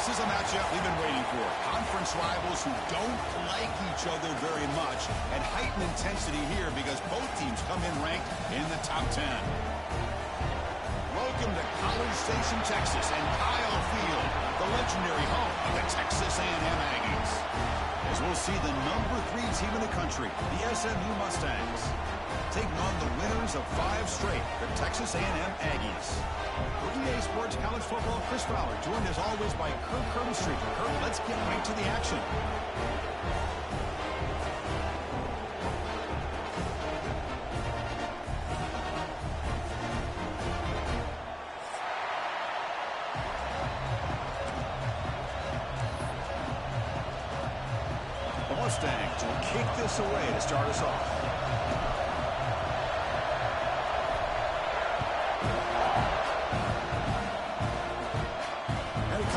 This is a matchup we've been waiting for. Conference rivals who don't like each other very much, and heightened intensity here because both teams come in ranked in the top 10. Welcome to College Station, Texas, and Kyle Field, the legendary home of the Texas A&M Aggies. As we'll see the number 3 team in the country, the SMU Mustangs, taking on the winners of 5 straight, the Texas A&M Aggies. For EA Sports College Football, Chris Fowler, joined as always by Kirk Kirkstreet. Kirk, let's get right to the action. The Mustangs will kick this away to start us off.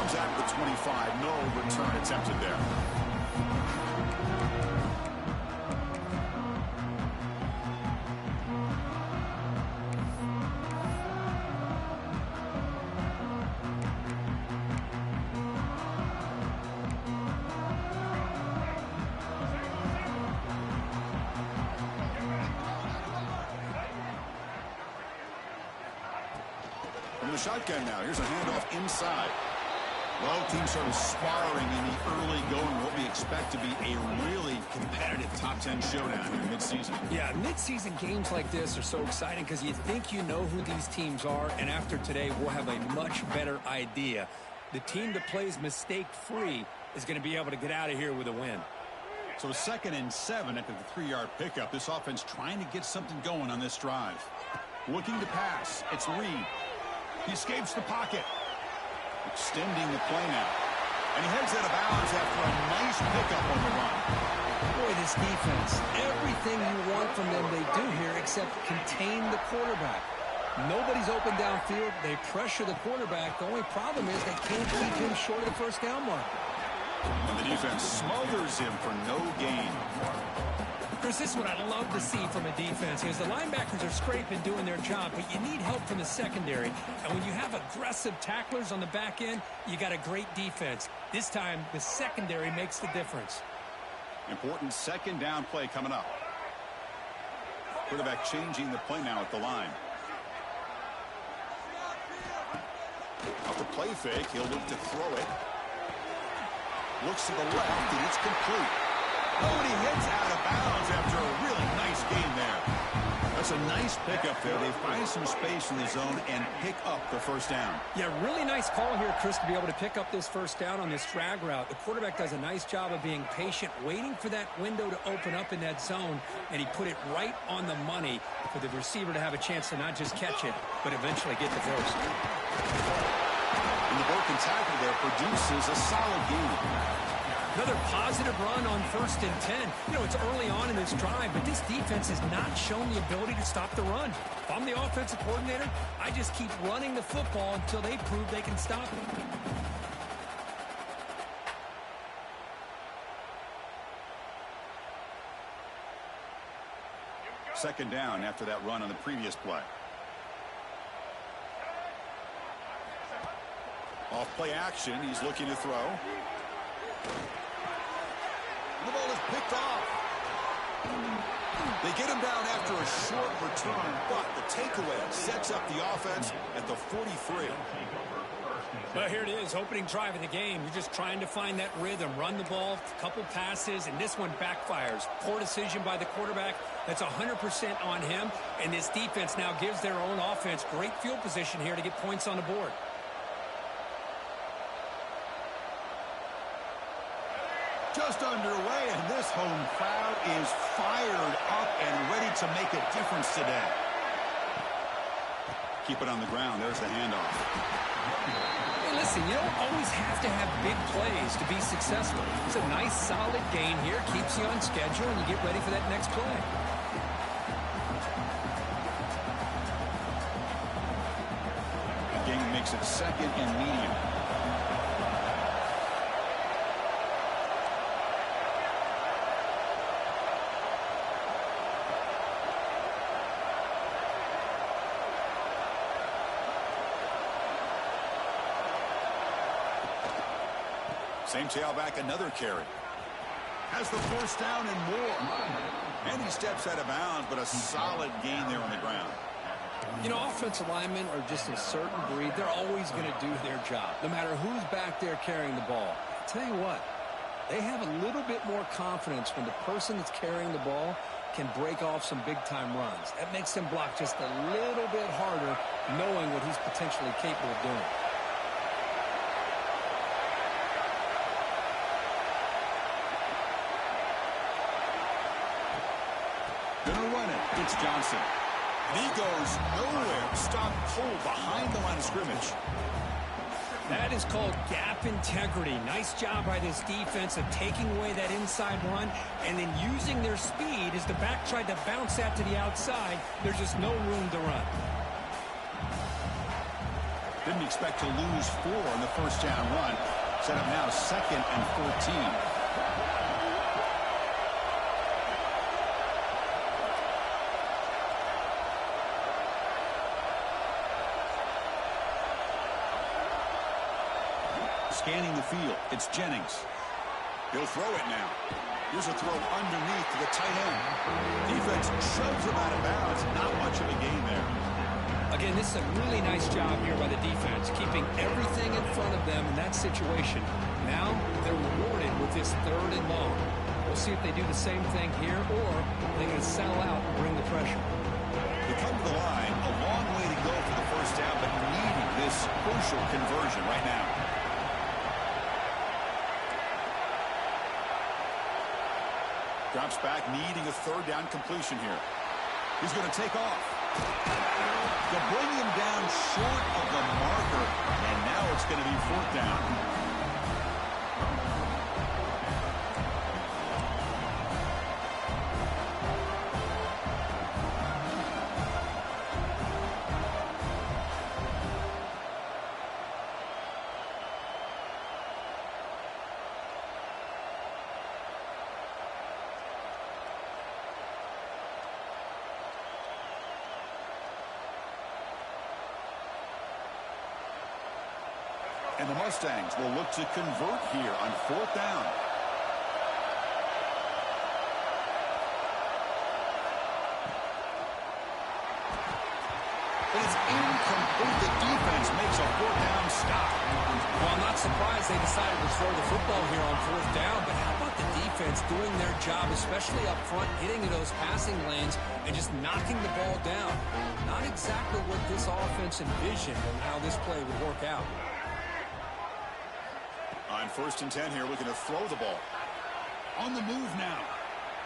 At the 25, no return attempted there. From the shotgun now, here's a handoff inside. Both teams sort of sparring in the early going, what we expect to be a really competitive top 10 showdown in mid-season. Yeah, mid-season games like this are so exciting because you think you know who these teams are, and after today, we'll have a much better idea. The team that plays mistake-free is going to be able to get out of here with a win. So 2nd and 7 after the 3-yard pickup. This offense trying to get something going on this drive. Looking to pass. It's Reed. He escapes the pocket. Extending the play now. And he heads out of bounds after a nice pickup on the run. Boy, this defense, everything you want from them they do here except contain the quarterback. Nobody's open downfield. They pressure the quarterback. The only problem is they can't keep him short of the first down mark. And the defense smothers him for no gain. Chris, this is what I love to see from a defense is the linebackers are scraping, doing their job, but you need help from the secondary. And when you have aggressive tacklers on the back end, you got a great defense. This time, the secondary makes the difference. Important 2nd down play coming up. Quarterback changing the play now at the line. Off the play fake, he'll look to throw it. Looks to the left, and it's complete. Oh, and he heads out of bounds after a really nice game there. That's a nice pickup there. They find some space in the zone and pick up the first down. Yeah, really nice call here, Chris, to be able to pick up this first down on this drag route. The quarterback does a nice job of being patient, waiting for that window to open up in that zone, and he put it right on the money for the receiver to have a chance to not just catch it, but eventually get the first. And the broken tackle there produces a solid gain. Another positive run on 1st and 10. You know, it's early on in this drive, but this defense has not shown the ability to stop the run. If I'm the offensive coordinator, I just keep running the football until they prove they can stop it. Second down after that run on the previous play. Off play action, he's looking to throw. The ball is picked off. They get him down after a short return, but the takeaway sets up the offense at the 43. Well, here it is, opening drive of the game. You're just trying to find that rhythm, run the ball, a couple passes, and this one backfires. Poor decision by the quarterback. That's 100% on him, and this defense now gives their own offense great field position here to get points on the board. Just underway, and this home crowd is fired up and ready to make a difference today. Keep it on the ground. There's the handoff. Hey, listen, you don't always have to have big plays to be successful. It's a nice, solid gain here. Keeps you on schedule, and you get ready for that next play. The game makes it 2nd and medium. Same tailback, another carry. Has the first down and more. And he steps out of bounds, but a solid gain there on the ground. You know, offensive linemen are just a certain breed. They're always going to do their job, no matter who's back there carrying the ball. I'll tell you what, they have a little bit more confidence when the person that's carrying the ball can break off some big-time runs. That makes them block just a little bit harder, knowing what he's potentially capable of doing. Gonna run it. It's Johnson. And he goes nowhere. Stop pulled behind the line of scrimmage. That is called gap integrity. Nice job by this defense of taking away that inside run and then using their speed as the back tried to bounce that to the outside. There's just no room to run. Didn't expect to lose 4 on the first down run. Set up now 2nd and 14. Scanning the field, it's Jennings. He'll throw it now. Here's a throw underneath to the tight end. Defense shoves him out of bounds. Not much of a gain there. Again, this is a really nice job here by the defense, keeping everything in front of them in that situation. Now they're rewarded with this 3rd and long. We'll see if they do the same thing here, or they're going to settle out and bring the pressure. They come to the line, a long way to go for the first down, but needing this crucial conversion right now. Drops back, needing a 3rd down completion here. He's going to take off. They'll bring him down short of the marker, and now it's going to be 4th down. And the Mustangs will look to convert here on 4th down. But it's incomplete. The defense makes a 4th down stop. Well, I'm not surprised they decided to throw the football here on 4th down, but how about the defense doing their job, especially up front, hitting those passing lanes and just knocking the ball down? Not exactly what this offense envisioned and how this play would work out. On 1st and 10 here, looking to throw the ball. On the move now.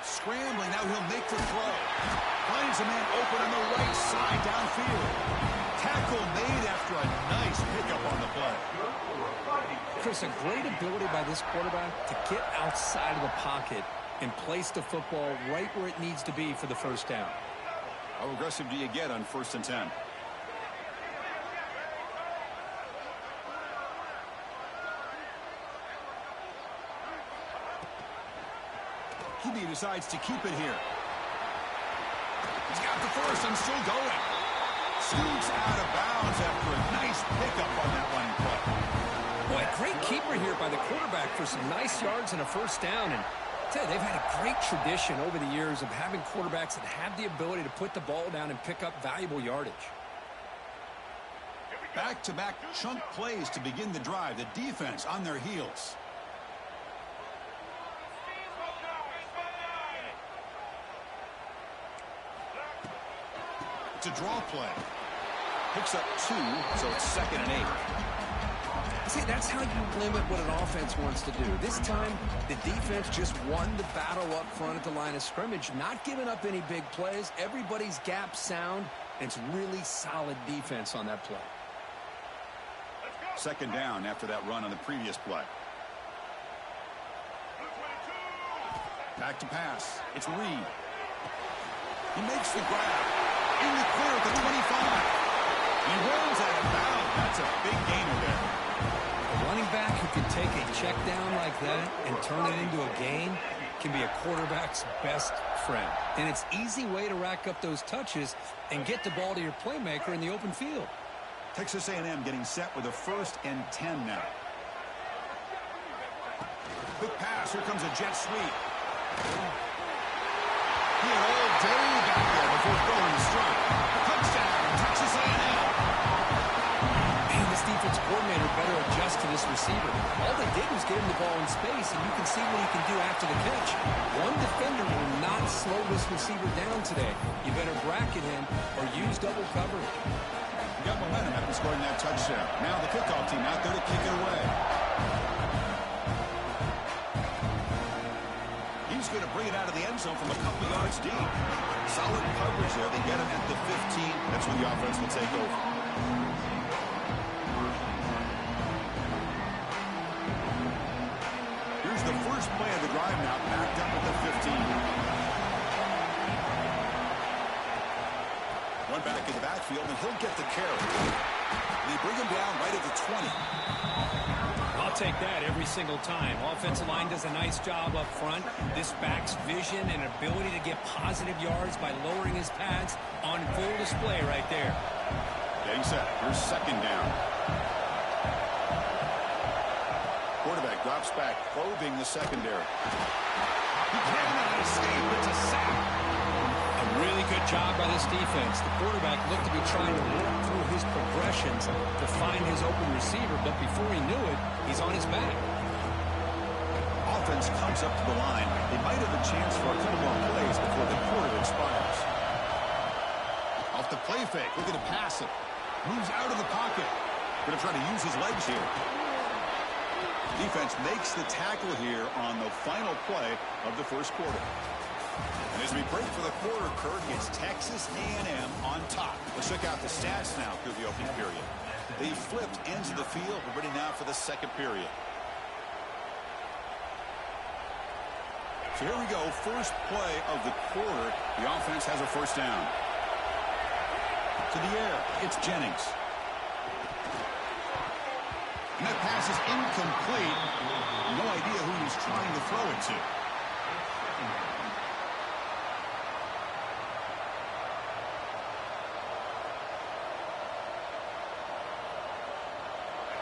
Scrambling, now he'll make the throw. Finds a man open on the right side downfield. Tackle made after a nice pickup on the play. Chris, a great ability by this quarterback to get outside of the pocket and place the football right where it needs to be for the first down. How aggressive do you get on 1st and 10? He decides to keep it here. He's got the first and still going. Scoots out of bounds after a nice pickup on that running play. Boy, great keeper here by the quarterback for some nice yards and a first down. And I tell you, they've had a great tradition over the years of having quarterbacks that have the ability to put the ball down and pick up valuable yardage. Back-to-back chunk plays to begin the drive. The defense on their heels. It's a draw play. Picks up 2, so it's 2nd and 8. See, that's how you limit what an offense wants to do. This time, the defense just won the battle up front at the line of scrimmage, not giving up any big plays. Everybody's gap sound, and it's really solid defense on that play. 2nd down after that run on the previous play. Back to pass. It's Reed. He makes the grab. In the clear at the 25. He runs out of bounds. That's a big gainer there. A running back who can take a check down like that and turn it into a gain can be a quarterback's best friend. And it's an easy way to rack up those touches and get the ball to your playmaker in the open field. Texas A&M getting set with a 1st and 10 now. Quick pass. Here comes a jet sweep. He had all day back there before throwing the strike. Touchdown, Texas A&M. Man, this defense coordinator better adjust to this receiver. All they did was get him the ball in space, and you can see what he can do after the catch. One defender will not slow this receiver down today. You better bracket him or use double coverage. He got momentum after scoring that touchdown. Now the kickoff team out there to kick it away. He's going to bring it out of the end zone from a couple yards deep. Solid coverage there. They get him at the 15. That's when the offense will take over. Here's the first play of the drive now, backed up at the 15. One back in the backfield, and he'll get the carry. They bring him down right at the 20. I'll take that every single time. Offensive line does a nice job up front. This back's vision and ability to get positive yards by lowering his pads on full display right there. Getting set. Here's second down. Quarterback drops back, probing the secondary. He cannot escape. It's a sack. A really good job by this defense. The quarterback looked to be trying to work through his progressions to find his open receiver, but before he knew it, he's on his back. Offense comes up to the line. They might have a chance for a couple more plays before the quarter expires. Off the play fake, looking to pass it. Moves out of the pocket. Going to try to use his legs here. Defense makes the tackle here on the final play of the first quarter. And as we break for the quarter, Kurt, it's Texas A&M on top. Let's check out the stats now through the opening period. They flipped ends of the field. We're ready now for the second period. So here we go. First play of the quarter. The offense has a first down. To the air. It's Jennings. And that pass is incomplete. No idea who he was trying to throw it to.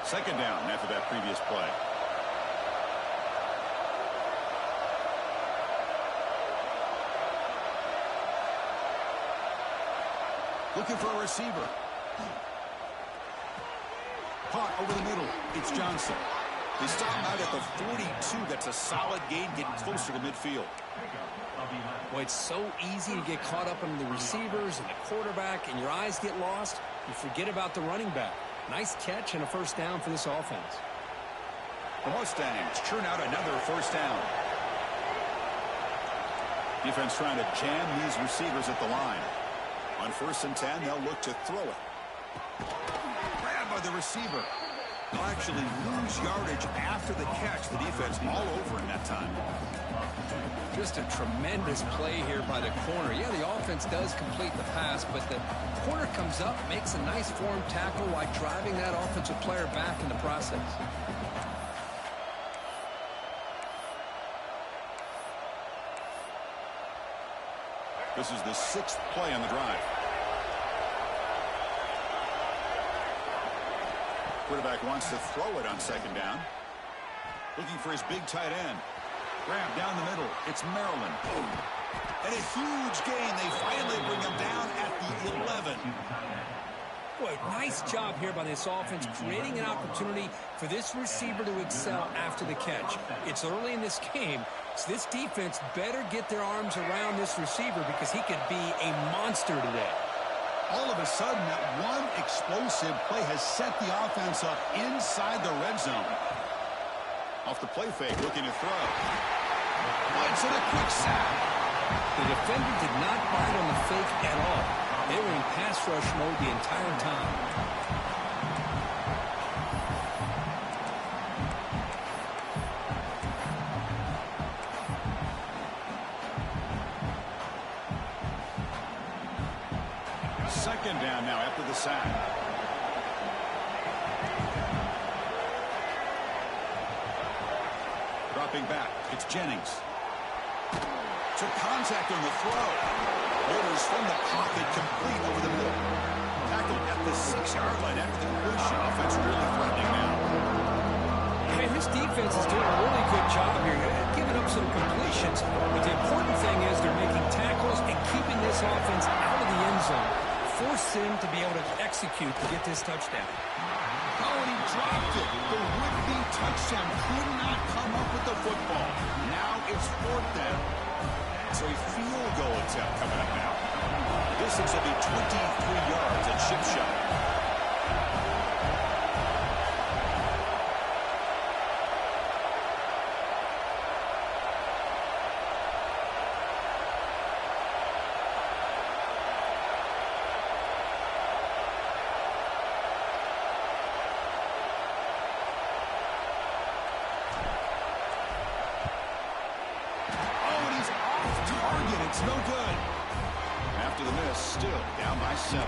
Second down after that previous play. Looking for a receiver. Caught over the middle. It's Johnson. They stop him out at the 42. That's a solid gain, getting closer to midfield. Boy, it's so easy to get caught up in the receivers and the quarterback, and your eyes get lost. You forget about the running back. Nice catch and a first down for this offense. The Mustangs churn out another first down. Defense trying to jam these receivers at the line. On 1st and 10, they'll look to throw it. Grabbed by the receiver. They'll actually lose yardage after the catch. The defense all over in that time. Just a tremendous play here by the corner. Yeah, the offense does complete the pass, but the corner comes up, makes a nice form tackle while driving that offensive player back in the process. This is the 6th play on the drive. Quarterback wants to throw it on second down. Looking for his big tight end. Grab down the middle. It's Maryland. And a huge gain. They finally bring him down at the 11. Boy, nice job here by this offense, creating an opportunity for this receiver to excel after the catch. It's early in this game, so this defense better get their arms around this receiver because he could be a monster today. All of a sudden, that one explosive play has set the offense up inside the red zone. Off the play fake, looking to throw. It's in a quick sack. The defender did not bite on the fake at all. They were in pass rush mode the entire time. Second down now after the sack. Dropping back, it's Jennings. Took contact on the throw. Orders from the pocket, complete over the middle. Tackled at the 6-yard line after the completion. Offense really threatening now. And This defense is doing a really good job here. They're giving up some completions, but the important thing is they're making tackles and keeping this offense out of the end zone. Force them to be able to execute to get this touchdown. Oh, and he dropped it. The would-be touchdown could not come up with the football. Now it's 4th down. So a field goal attempt coming up now. Distance will be 23 yards at chip shot. It's no good. After the miss, still down by 7.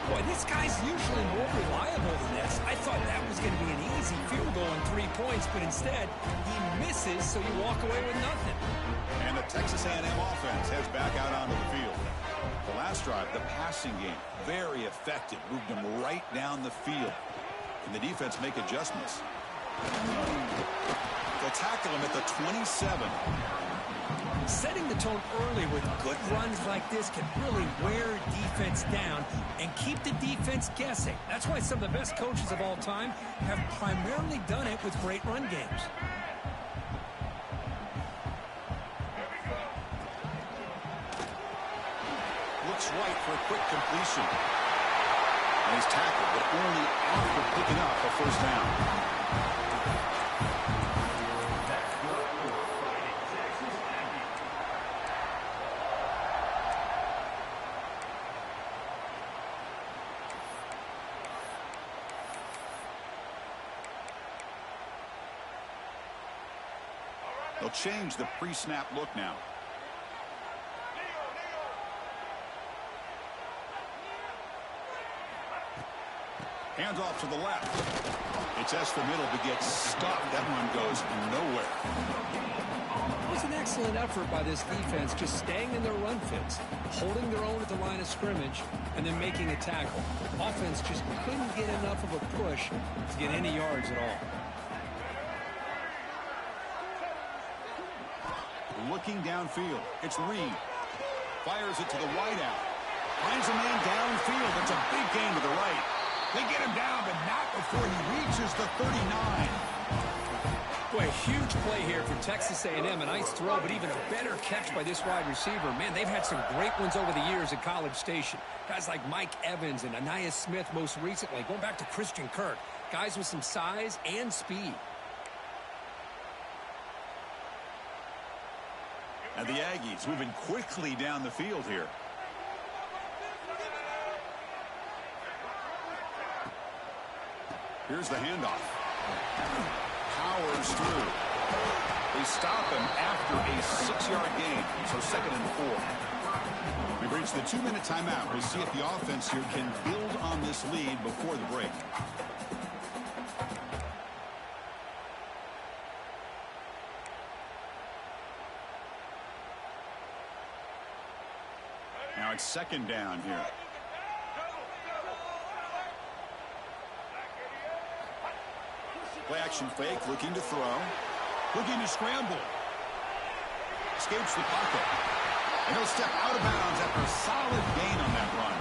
Boy, this guy's usually more reliable than this. I thought that was going to be an easy field goal and 3 points, but instead, he misses, so you walk away with nothing. And the Texas A&M offense heads back out onto the field. The last drive, the passing game, very effective. Moved them right down the field. Can the defense make adjustments? They'll tackle him at the 27. Setting the tone early with good runs like this can really wear defense down and keep the defense guessing. That's why some of the best coaches of all time have primarily done it with great run games. Looks right for a quick completion. And he's tackled, but only after picking up a first down. They'll change the pre-snap look now. Hands off to the left. It's S for middle to get stuck. That one goes nowhere. It was an excellent effort by this defense, just staying in their run fits, holding their own at the line of scrimmage, and then making a tackle. Offense just couldn't get enough of a push to get any yards at all. Looking downfield. It's Reed. Fires it to the wideout. Finds a man downfield. It's a big gain to the right. They get him down, but not before he reaches the 39. Boy, a huge play here for Texas A&M. A nice throw, but even a better catch by this wide receiver. Man, they've had some great ones over the years at College Station. Guys like Mike Evans and Anais Smith most recently, going back to Christian Kirk. Guys with some size and speed. And the Aggies moving quickly down the field here. Here's the handoff. Powers through. They stop him after a 6-yard gain. So 2nd and 4. We've reached the 2-minute timeout. We'll see if the offense here can build on this lead before the break. Now it's 2nd down here. Play action fake, looking to throw. Looking to scramble. Escapes the pocket. And he'll step out of bounds after a solid gain on that run.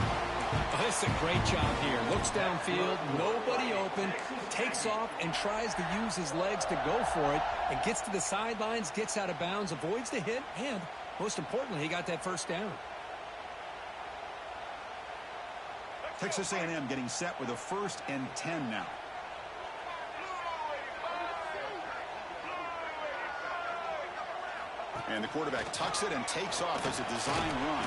Oh, this is a great job here. Looks downfield, nobody open, takes off and tries to use his legs to go for it, and gets to the sidelines, gets out of bounds, avoids the hit, and most importantly, he got that first down. Texas A&M getting set with a 1st and 10 now. And the quarterback tucks it and takes off as a design run.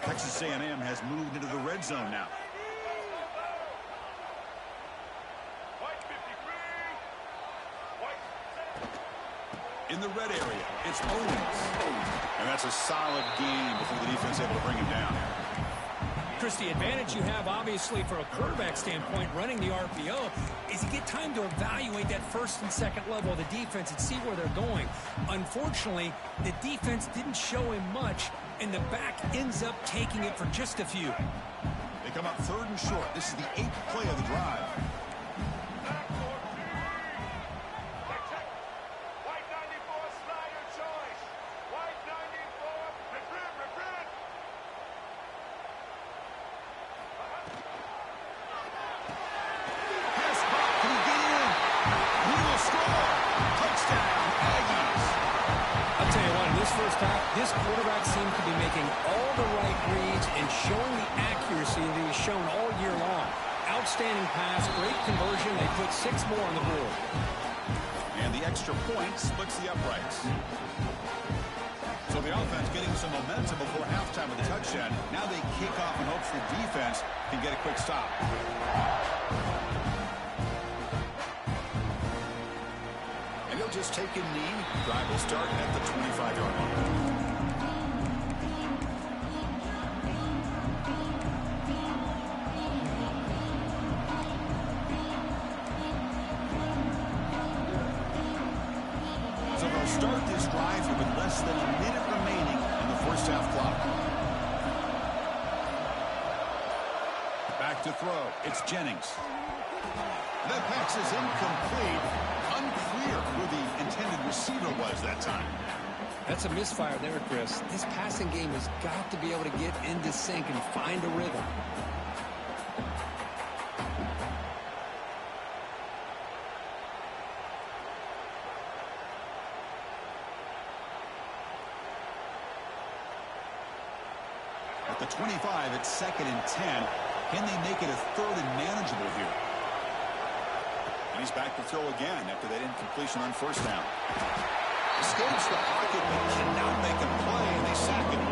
Texas A&M has moved into the red zone now. In the red area, it's Owens. And that's a solid gain before the defense able to bring him down. Chris, the advantage you have, obviously, for a quarterback standpoint, running the RPO, is you get time to evaluate that first and second level of the defense and see where they're going. Unfortunately, the defense didn't show him much, and the back ends up taking it for just a few. They come up 3rd and short. This is the 8th play of the drive. This quarterback seemed to be making all the right reads and showing the accuracy that he's shown all year long. Outstanding pass, great conversion. They put 6 more on the board. And the extra point splits the uprights. So the offense getting some momentum before halftime with the touchdown. Now they kick off in hopes the defense can get a quick stop. And he'll just take a knee. Drive will start at the 25-yard line. Start this drive here with less than a minute remaining in the first half clock. Back to throw. It's Jennings. That pass is incomplete. Unclear who the intended receiver was that time. That's a misfire there, Chris. This passing game has got to be able to get into sync and find a rhythm. At the 25, it's 2nd and 10. Can they make it a 3rd and manageable here? And he's back to throw again after that incompletion on 1st down. Escapes the pocket, but cannot make a play, and they sack him.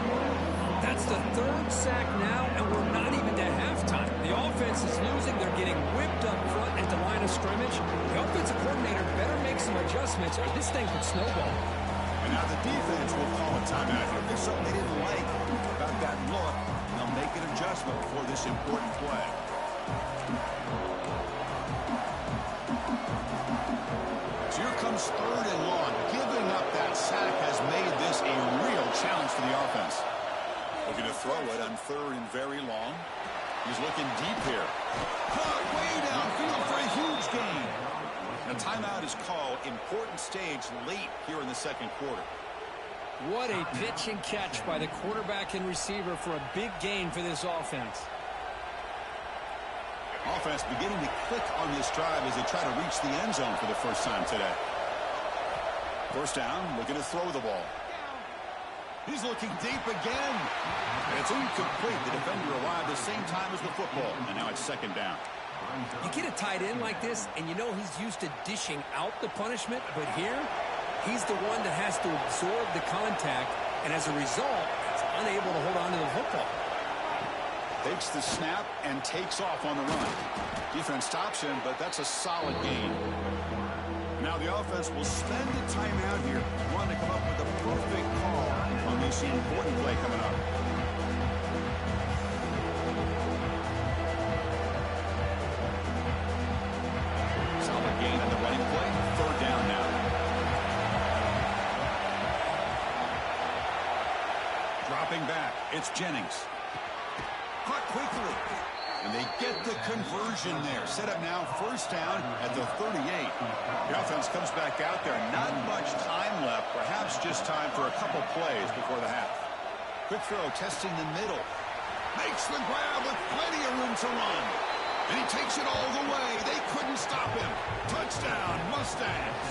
That's the 3rd sack now, and we're not even to halftime. The offense is losing. They're getting whipped up front at the line of scrimmage. The offensive coordinator better make some adjustments, or this thing could snowball. And now the defense will call a timeout here. There's something they didn't like about that look. They'll make an adjustment before this important play. So here comes 3rd and long. Giving up that sack has made this a real challenge for the offense. Looking to throw it on 3rd and very long. He's looking deep here. Caught way downfield for a huge gain. A timeout is called. Important stage late here in the 2nd quarter. What a pitch and catch by the quarterback and receiver for a big gain for this offense. Offense beginning to click on this drive as they try to reach the end zone for the first time today. 1st down, looking to throw the ball. He's looking deep again. And it's incomplete. The defender arrived the same time as the football. And now it's 2nd down. You get a tight end like this, and you know he's used to dishing out the punishment, but here, he's the one that has to absorb the contact, and as a result, he's unable to hold on to the football. Takes the snap and takes off on the run. Defense stops him, but that's a solid gain. Now the offense will spend a timeout here. Want to come up with a perfect call on this important play coming up. Solid gain on the running play. 3rd down now. Dropping back. It's Jennings. Caught quickly. And they get the conversion there. Set up now 1st down at the 38. The offense comes back out there. Not much time left. Perhaps just time for a couple plays before the half. Quick throw testing the middle. Makes the grab with plenty of room to run. And he takes it all the way. They couldn't stop him. Touchdown, Mustangs.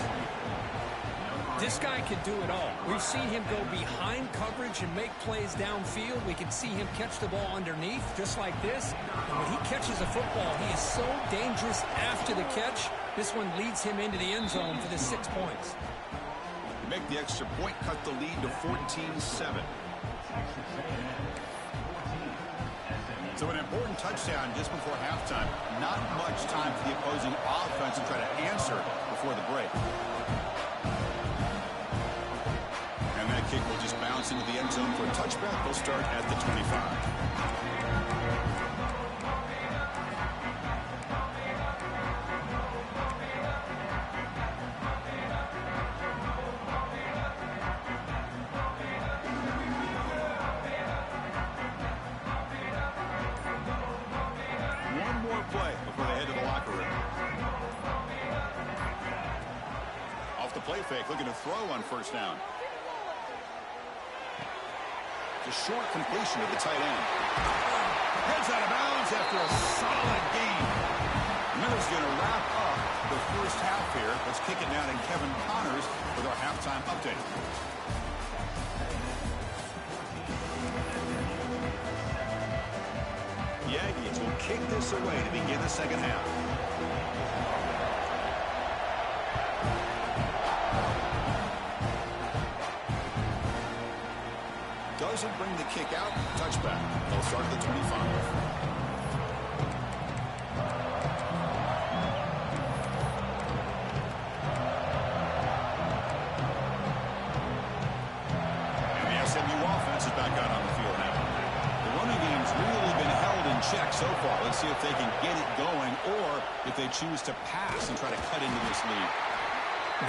This guy can do it all. We've seen him go behind coverage and make plays downfield. We can see him catch the ball underneath, just like this. And when he catches a football, he is so dangerous after the catch. This one leads him into the end zone for the 6 points. To make the extra point, cut the lead to 14-7. So an important touchdown just before halftime. Not much time for the opposing offense to try to answer before the break. And that kick will just bounce into the end zone for a touchback. They'll start at the 25. play fake, looking to throw on first down. The short completion of the tight end. Heads out of bounds after a solid gain. Miller's going to wrap up the first half here. Let's kick it down to Kevin Connors with our halftime update. The Aggies will kick this away to begin the second half. Doesn't bring the kick out. Touchback. They'll start at the 25. So far, let's see if they can get it going or if they choose to pass and try to cut into this lead.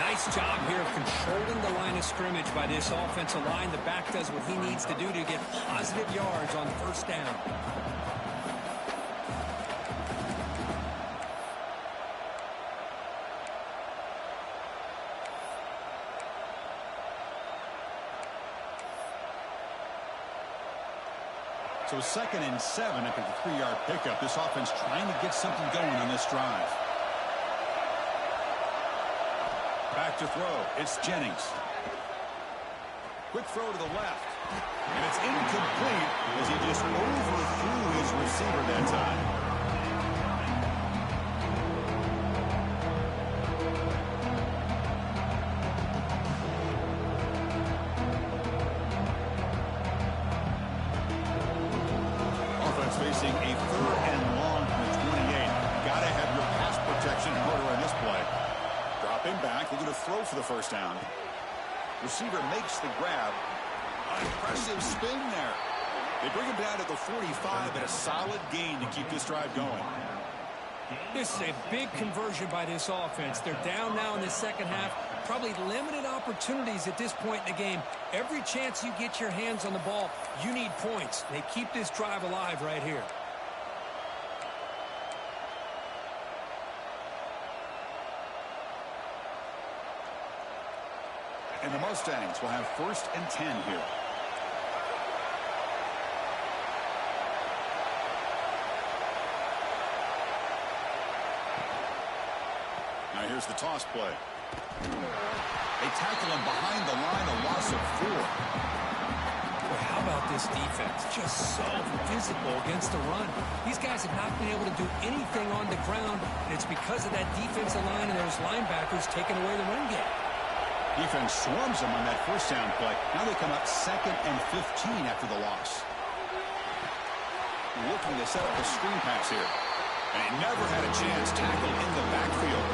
Nice job here of controlling the line of scrimmage by this offensive line. The back does what he needs to do to get positive yards on first down. So 2nd and 7 after the 3-yard pickup. This offense trying to get something going on this drive. Back to throw. It's Jennings. Quick throw to the left. And it's incomplete as he just overthrew his receiver that time. Facing a 3rd and long from the 28. Got to have your pass protection in order on this play. Dropping back, looking to throw for the first down. Receiver makes the grab. Impressive spin there. They bring him down to the 45 and a solid gain to keep this drive going. This is a big conversion by this offense. They're down now in the second half. Probably limited opportunities at this point in the game. Every chance you get your hands on the ball, you need points. They keep this drive alive right here. And the Mustangs will have 1st and 10 here. Now here's the toss play. They tackle him behind the line, a loss of 4. Boy, how about this defense? Just so physical against the run. These guys have not been able to do anything on the ground, and it's because of that defensive line and those linebackers taking away the run game. Defense swarms them on that first down play. Now they come up 2nd and 15 after the loss. Looking to set up a screen pass here. And he never had a chance tackled in the backfield.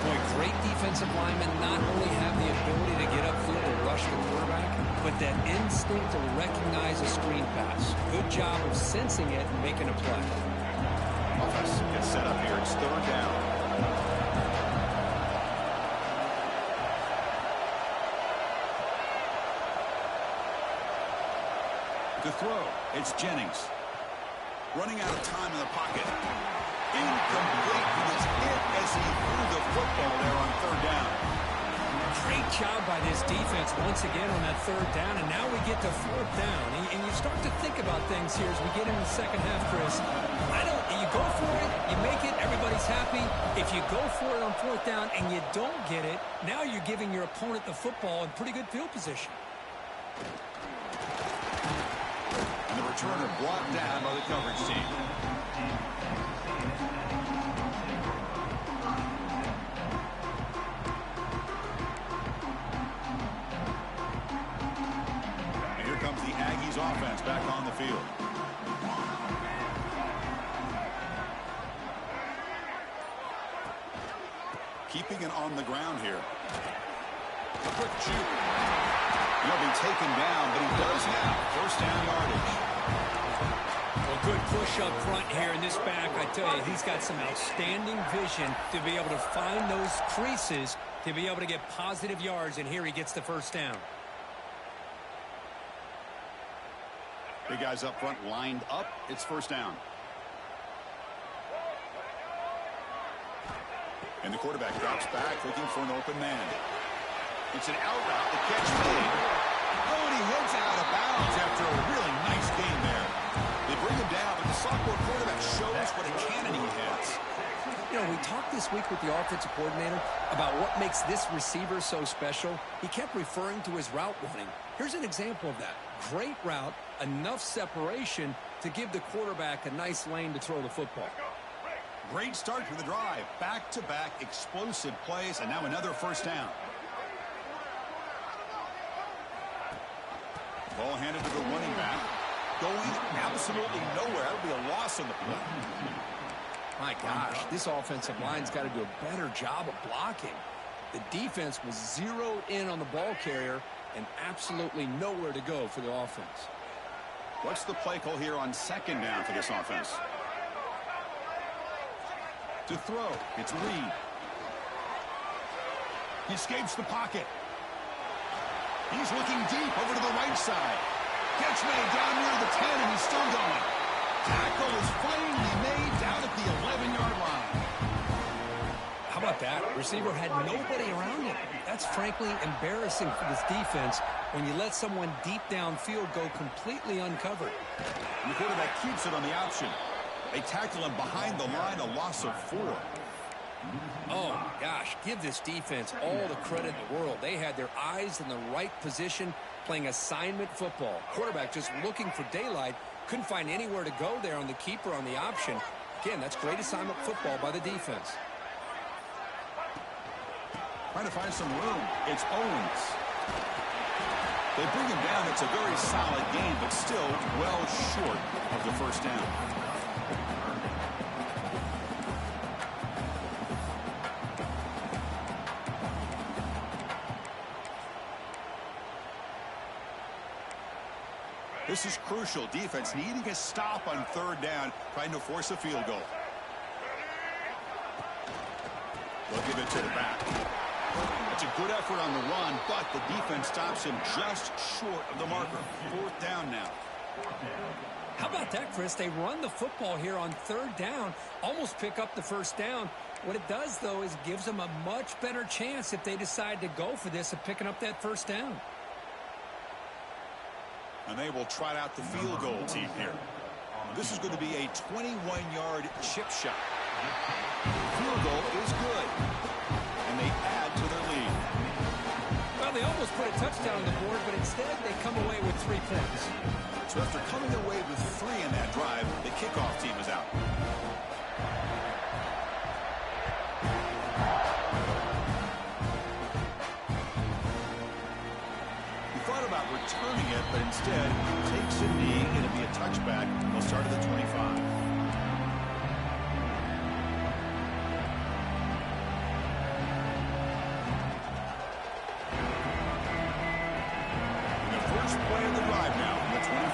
Boy, great defensive linemen not only have the ability to get upfield and rush the quarterback, but that instinct to recognize a screen pass. Good job of sensing it and making a play. Offense gets set up here. It's 3rd down. To throw, it's Jennings. Running out of time in the pocket. Incomplete. He was hit as he threw the football there on 3rd down. Great job by this defense once again on that 3rd down, and now we get to 4th down. And you start to think about things here as we get into the second half, Chris. You go for it, you make it, everybody's happy. If you go for it on 4th down and you don't get it, now you're giving your opponent the football in pretty good field position. And the returner brought down by the coverage team. And here comes the Aggies offense back on the field. Keeping it on the ground here. A quick shoot. He'll be taken down, but he does have 1st down yardage. Well, good push up front here in this back. I tell you, he's got some outstanding vision to be able to find those creases to be able to get positive yards, and here he gets the 1st down. Big guys up front lined up. It's 1st down. And the quarterback drops back, looking for an open man. It's an out route. The catch made. Oh, and he heads out of bounds after a really nice game there. They bring him down, but the sophomore quarterback shows what a cannon he has. You know, we talked this week with the offensive coordinator about what makes this receiver so special. He kept referring to his route running. Here's an example of that. Great route, enough separation to give the quarterback a nice lane to throw the football. Great start to the drive. Back-to-back explosive plays, and now another first down. Ball handed to the running back. Going absolutely nowhere. That'll be a loss on the play. My gosh, this offensive line's got to do a better job of blocking. The defense was zeroed in on the ball carrier and absolutely nowhere to go for the offense. What's the play call here on second down for this offense? To throw, it's Reed. He escapes the pocket. He's looking deep over to the right side. Catch made down near the 10, and he's still going. Tackle is finally made down at the 11-yard line. How about that? Receiver had nobody around him. That's frankly embarrassing for this defense when you let someone deep downfield go completely uncovered. And the quarterback keeps it on the option. They tackle him behind the line, a loss of 4. Oh, my gosh, give this defense all the credit in the world. They had their eyes in the right position, playing assignment football. Quarterback just looking for daylight, couldn't find anywhere to go there on the keeper on the option. Again, that's great assignment football by the defense. Trying to find some room. It's Owens. They bring him down. It's a very solid game, but still well short of the first down. This is crucial. Defense needing a stop on third down, trying to force a field goal. They'll give it to the back. That's a good effort on the run, but the defense stops him just short of the marker. Fourth down now. How about that, Chris? They run the football here on third down, almost pick up the first down. What it does, though, is gives them a much better chance if they decide to go for this of picking up that first down. And they will trot out the field goal team here. This is going to be a 21-yard chip shot. Field goal is good. And they add to their lead. Well, they almost put a touchdown on the board, but instead they come away with 3 points. So after coming away with 3 in that drive, the kickoff team is out. About returning it, but instead takes a knee. It'll be a touchback. They'll start at the 25. The first play of the drive now from the 25.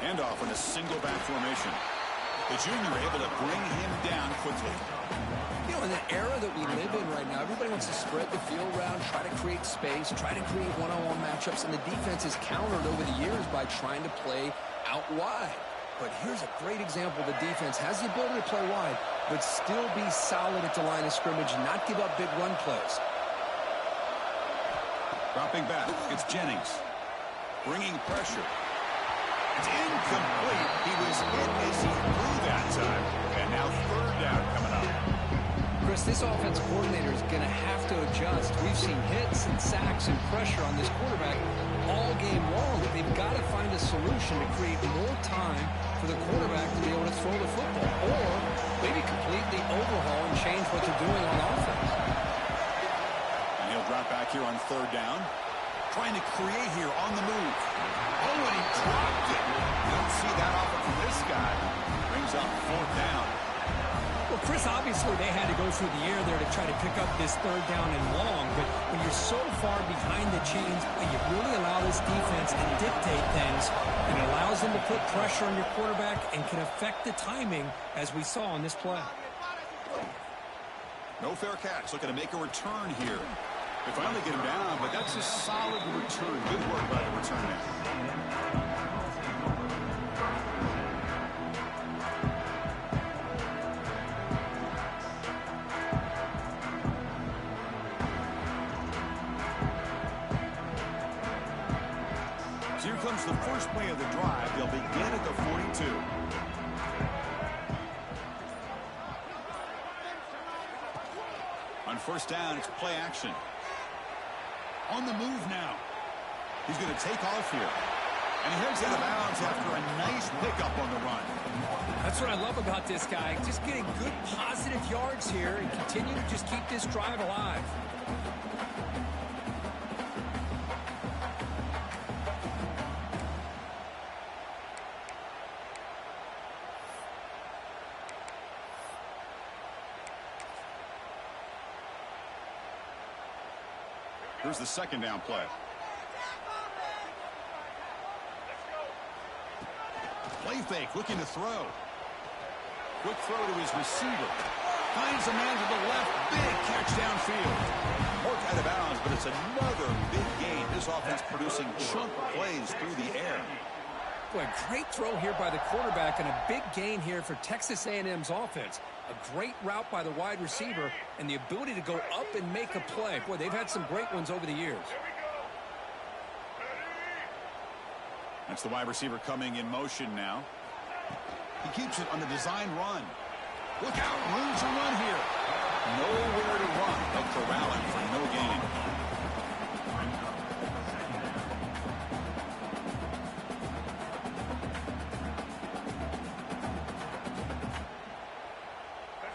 Handoff in a single back formation. The junior able to bring him down quickly. You know, in the era that we live in right now, everybody wants to spread the field around, try to create space, try to create one-on-one matchups, and the defense is countered over the years by trying to play out wide. But here's a great example. The defense has the ability to play wide, but still be solid at the line of scrimmage, not give up big run plays. Dropping back, it's Jennings. Bringing pressure. It's incomplete. He was hit as he threw that time. And now third down coming up. Chris, this offense coordinator is going to have to adjust. We've seen hits and sacks and pressure on this quarterback all game long. They've got to find a solution to create more time for the quarterback to be able to throw the football, or maybe completely overhaul and change what they're doing on offense. And he'll drop back here on third down. Trying to create here on the move. Oh, and he dropped it. You don't see that often from this guy. Brings up fourth down. Well, Chris, obviously they had to go through the air there to try to pick up this third down and long, but when you're so far behind the chains, you really allow this defense to dictate things, and it allows them to put pressure on your quarterback and can affect the timing, as we saw on this play. No fair catch. Looking to make a return here. They finally get him down, but that's a solid return. Good work by the return man. becomes the first play of the drive. They'll begin at the 42. On first down, it's play action. On the move now. He's going to take off here. And he heads out of bounds after a nice pickup on the run. That's what I love about this guy. Just getting good positive yards here and continue to just keep this drive alive. Here's the second down play. Play fake, looking to throw. Quick throw to his receiver. Finds a man to the left. Big catch downfield. Marked out of bounds, but it's another big gain. This offense producing chunk plays through the air. Boy, great throw here by the quarterback and a big gain here for Texas A&M's offense. A great route by the wide receiver and the ability to go up and make a play. Boy, they've had some great ones over the years. That's the wide receiver coming in motion now. He keeps it on the design run. Look out, room to run here. Nowhere to run. They'll corral him for no gain.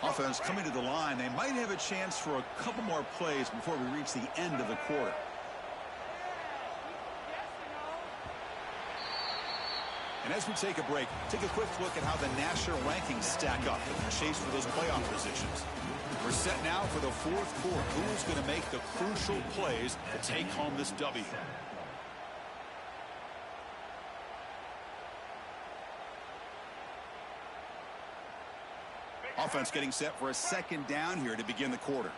Offense coming to the line. They might have a chance for a couple more plays before we reach the end of the quarter. And as we take a break, take a quick look at how the national rankings stack up in the chase for those playoff positions. We're set now for the fourth quarter. Who's going to make the crucial plays to take home this W? Offense getting set for a second down here to begin the quarter.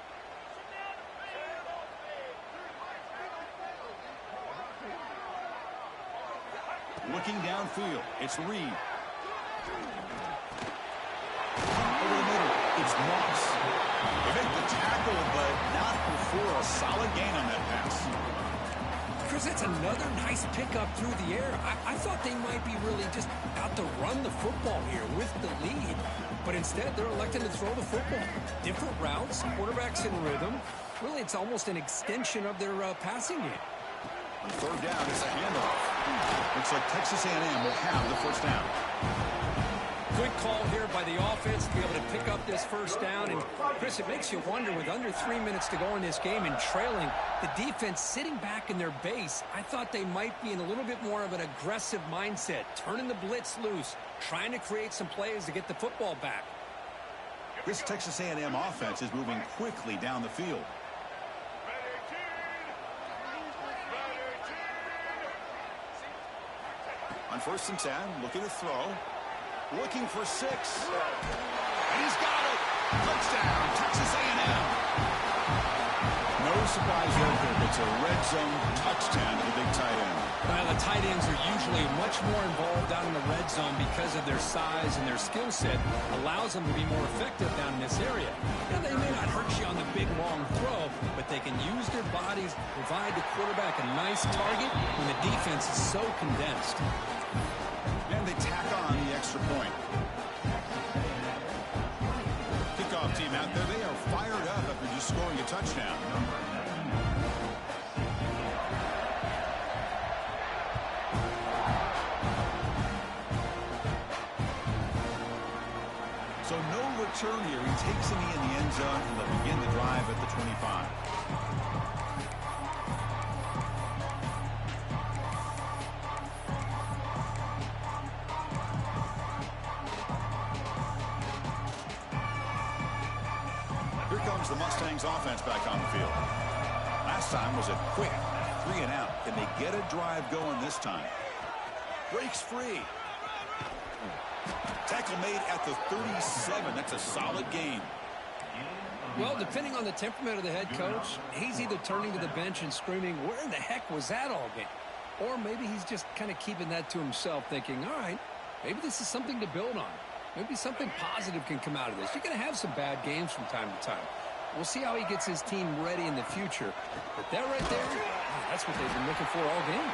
Looking downfield, it's Reed. Over the middle, it's Moss. They make the tackle, but not before a solid gain on that pass. Chris, that's another nice pickup through the air. I thought they might be really just out to run the football here with the lead. But instead, they're electing to throw the football. Different routes, quarterbacks in rhythm. Really, it's almost an extension of their passing game. On third down, it's a handoff. Looks like Texas A&M will have the first down. Good call here by the offense to be able to pick up this first down. And, Chris, it makes you wonder, with under 3 minutes to go in this game and trailing, the defense sitting back in their base, I thought they might be in a little bit more of an aggressive mindset, turning the blitz loose, trying to create some plays to get the football back. This Texas A&M offense is moving quickly down the field. On first and 10, looking to throw. Looking for 6. And he's got it. Touchdown, Texas A&M. No surprise there. It's a red zone touchdown to the big tight end. Well, the tight ends are usually much more involved down in the red zone because of their size and their skill set. Allows them to be more effective down in this area. Now, they may not hurt you on the big, long throw, but they can use their bodies, provide the quarterback a nice target when the defense is so condensed. And they tack on the extra point. Kickoff team out there. They are fired up after just scoring a touchdown. So no return here. He takes a knee in the end zone, and they'll begin the drive at the 25. The Mustangs offense back on the field. Last time was a quick 3 and out. Can they get a drive going this time? Breaks free. Tackle made at the 37. That's a solid gain. Well, depending on the temperament of the head coach, he's either turning to the bench and screaming, where in the heck was that all game? Or maybe he's just kind of keeping that to himself, thinking, all right, maybe this is something to build on. Maybe something positive can come out of this. You're going to have some bad games from time to time. We'll see how he gets his team ready in the future. But that right there, that's what they've been looking for all game.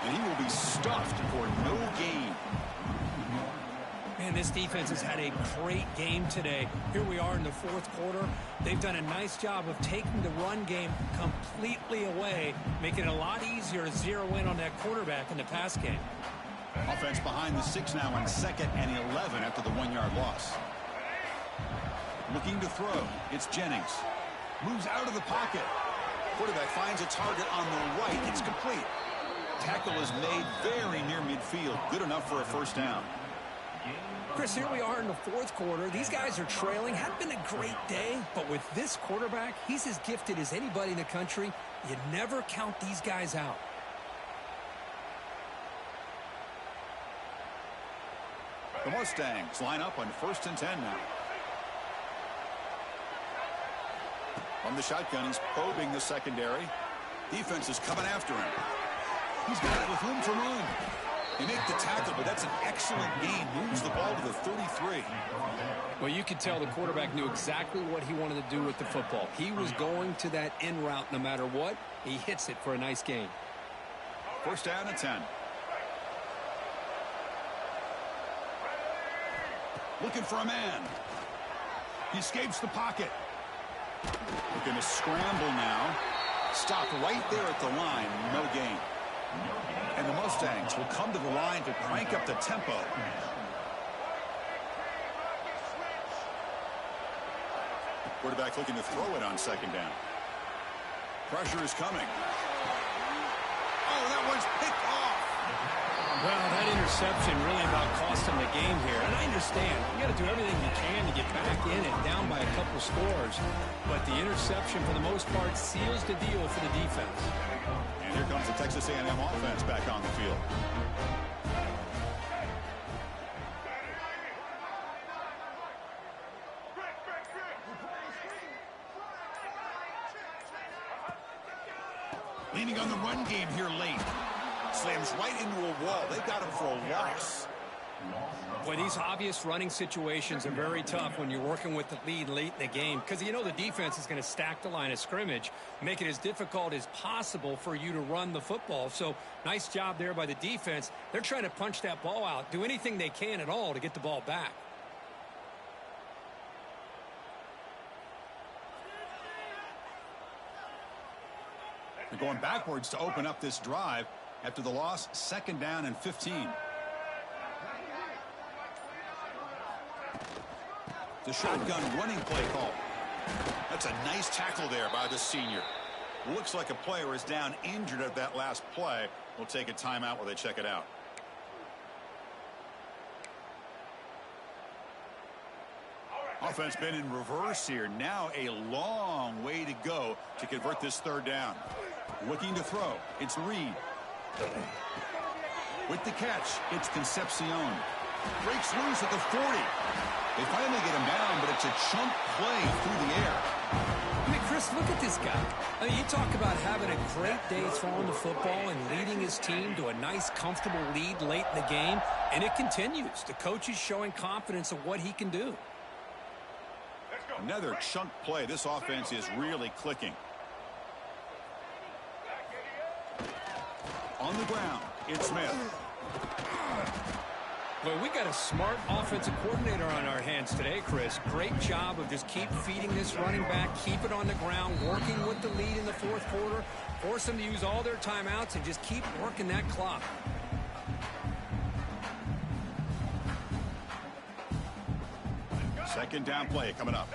And he will be stuffed for no gain. Man, this defense has had a great game today. Here we are in the fourth quarter. They've done a nice job of taking the run game completely away, making it a lot easier to zero in on that quarterback in the pass game. Offense behind the 6 now on 2nd and 11 after the 1-yard loss. Looking to throw. It's Jennings. Moves out of the pocket. Quarterback finds a target on the right. It's complete. Tackle is made very near midfield. Good enough for a first down. Chris, here we are in the fourth quarter. These guys are trailing. Hadn't been a great day, but with this quarterback, he's as gifted as anybody in the country. You never count these guys out. The Mustangs line up on 1st and 10 now. From the shotgun, he's probing the secondary. Defense is coming after him. He's got it with room to run. They make the tackle, but that's an excellent gain. Moves the ball to the 33. Well, you could tell the quarterback knew exactly what he wanted to do with the football. He was going to that in route no matter what. He hits it for a nice gain. First down and 10. Looking for a man. He escapes the pocket. Looking to scramble now. Stopped right there at the line. No gain. And the Mustangs will come to the line to crank up the tempo. Quarterback looking to throw it on 2nd down. Pressure is coming. Oh, that one's picked off. Well, that interception really about cost him the game here. And I understand. You got to do everything you can to get back in and down by a couple scores. But the interception, for the most part, seals the deal for the defense. And here comes the Texas A&M offense back on the field. Leaning on the run game here late. Slams right into a wall. They've got him for a loss. Boy, these obvious running situations are very tough when you're working with the lead late in the game because you know the defense is going to stack the line of scrimmage, make it as difficult as possible for you to run the football. So nice job there by the defense. They're trying to punch that ball out, do anything they can at all to get the ball back. They're going backwards to open up this drive after the loss. 2nd down and 15. The shotgun running play call. That's a nice tackle there by the senior. Looks like a player is down injured at that last play. We'll take a timeout while they check it out. Offense been in reverse here. Now a long way to go to convert this 3rd down. Looking to throw. It's Reed. With the catch, it's Concepcion. Breaks loose at the 40. They finally get him down, but it's a chunk play through the air. I mean, Chris, look at this guy. I mean, you talk about having a great day throwing the football and leading his team to a nice, comfortable lead late in the game, and it continues. The coach is showing confidence of what he can do. Another chunk play. This offense is really clicking. On the ground, it's Smith. Well, we got a smart offensive coordinator on our hands today, Chris. Great job of just keep feeding this running back, keep it on the ground, working with the lead in the fourth quarter, force them to use all their timeouts, and just keep working that clock. Second down play coming up.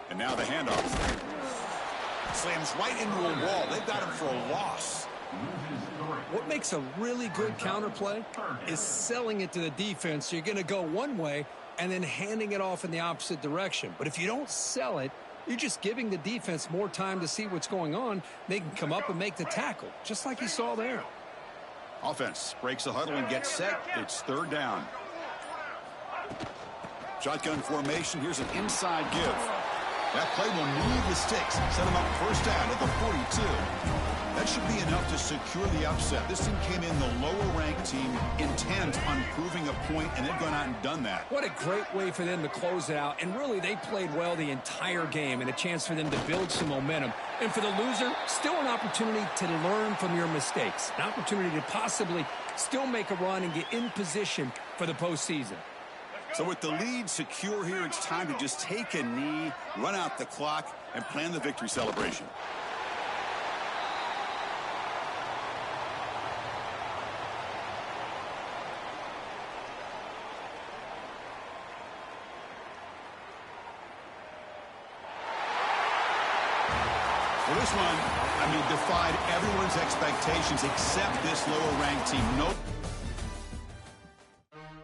And now the handoff. Slams right into a wall. They've got him for a loss. What makes a really good counterplay is selling it to the defense. You're going to go one way and then handing it off in the opposite direction. But if you don't sell it, you're just giving the defense more time to see what's going on. They can come up and make the tackle, just like you saw there. Offense breaks the huddle and gets set. It's 3rd down. Shotgun formation. Here's an inside give. That play will move the sticks. Set him up 1st down at the 42. That should be enough to secure the upset. This team came in the lower-ranked team intent on proving a point, and they've gone out and done that. What a great way for them to close it out. And really, they played well the entire game, and a chance for them to build some momentum. And for the loser, still an opportunity to learn from your mistakes. An opportunity to possibly still make a run and get in position for the postseason. So with the lead secure here, it's time to just take a knee, run out the clock, and plan the victory celebration. Well, this one, defied everyone's expectations except this lower-ranked team. Nope.